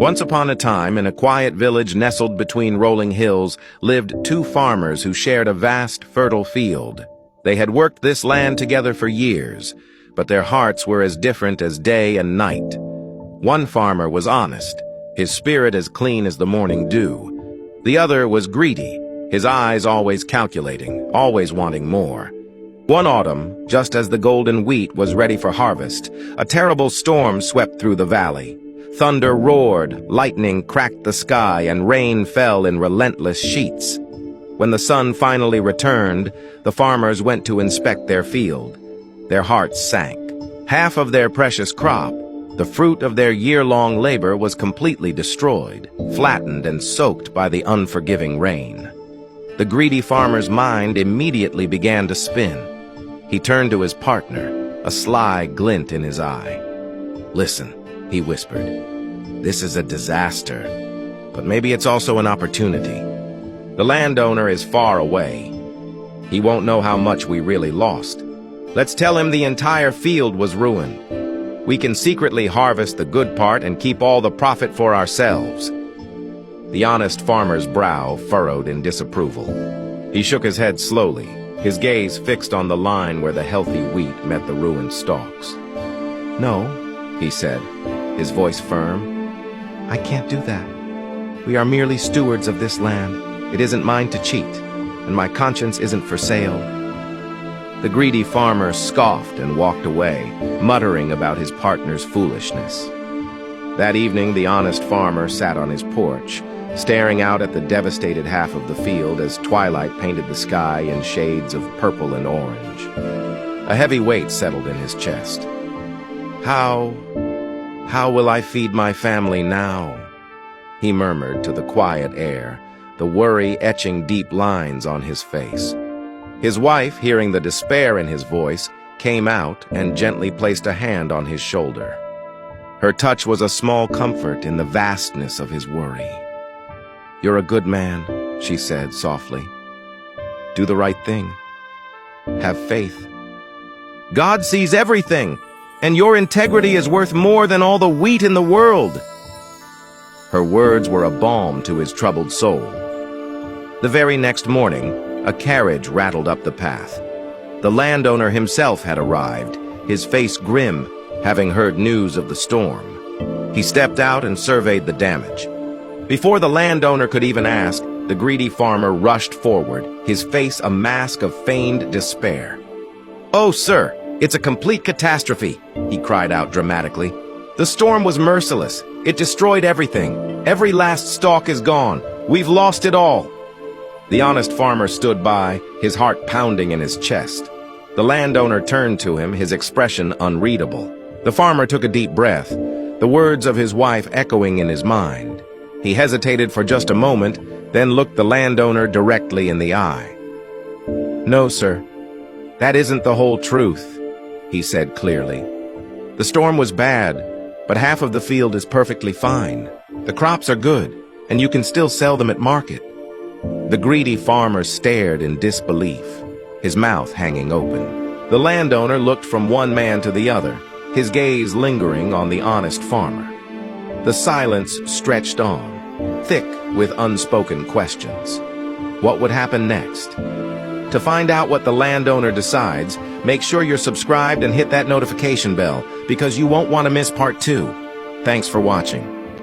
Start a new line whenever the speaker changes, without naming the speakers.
Once upon a time, in a quiet village nestled between rolling hills, lived two farmers who shared a vast, fertile field. They had worked this land together for years, but their hearts were as different as day and night. One farmer was honest, his spirit as clean as the morning dew. The other was greedy, his eyes always calculating, always wanting more. One autumn, just as the golden wheat was ready for harvest, a terrible storm swept through the valley. Thunder roared, lightning cracked the sky, and rain fell in relentless sheets. When the sun finally returned, the farmers went to inspect their field. Their hearts sank. Half of their precious crop, the fruit of their year-long labor, was completely destroyed, flattened and soaked by the unforgiving rain. The greedy farmer's mind immediately began to spin. He turned to his partner, a sly glint in his eye. "Listen," he whispered. "This is a disaster, but maybe it's also an opportunity. The landowner is far away. He won't know how much we really lost. Let's tell him the entire field was ruined. We can secretly harvest the good part and keep all the profit for ourselves." The honest farmer's brow furrowed in disapproval. He shook his head slowly, his gaze fixed on the line where the healthy wheat met the ruined stalks. "No," he said, his voice firm. "I can't do that. We are merely stewards of this land. It isn't mine to cheat, and my conscience isn't for sale." The greedy farmer scoffed and walked away, muttering about his partner's foolishness. That evening, the honest farmer sat on his porch, staring out at the devastated half of the field as twilight painted the sky in shades of purple and orange. A heavy weight settled in his chest. How will I feed my family now?" he murmured to the quiet air, the worry etching deep lines on his face. His wife, hearing the despair in his voice, came out and gently placed a hand on his shoulder. Her touch was a small comfort in the vastness of his worry. "You're a good man," she said softly. "Do the right thing. Have faith. God sees everything, and your integrity is worth more than all the wheat in the world." Her words were a balm to his troubled soul. The very next morning, a carriage rattled up the path. The landowner himself had arrived, his face grim, having heard news of the storm. He stepped out and surveyed the damage. Before the landowner could even ask, the greedy farmer rushed forward, his face a mask of feigned despair. "Oh, sir, it's a complete catastrophe," he cried out dramatically. "The storm was merciless. It destroyed everything. Every last stalk is gone. We've lost it all." The honest farmer stood by, his heart pounding in his chest. The landowner turned to him, his expression unreadable. The farmer took a deep breath, the words of his wife echoing in his mind. He hesitated for just a moment, then looked the landowner directly in the eye. "No, sir, that isn't the whole truth," he said clearly. "The storm was bad, but half of the field is perfectly fine. The crops are good, and you can still sell them at market." The greedy farmer stared in disbelief, his mouth hanging open. The landowner looked from one man to the other, his gaze lingering on the honest farmer. The silence stretched on, thick with unspoken questions. What would happen next? To find out what the landowner decides, make sure you're subscribed and hit that notification bell, because you won't want to miss part 2. Thanks for watching.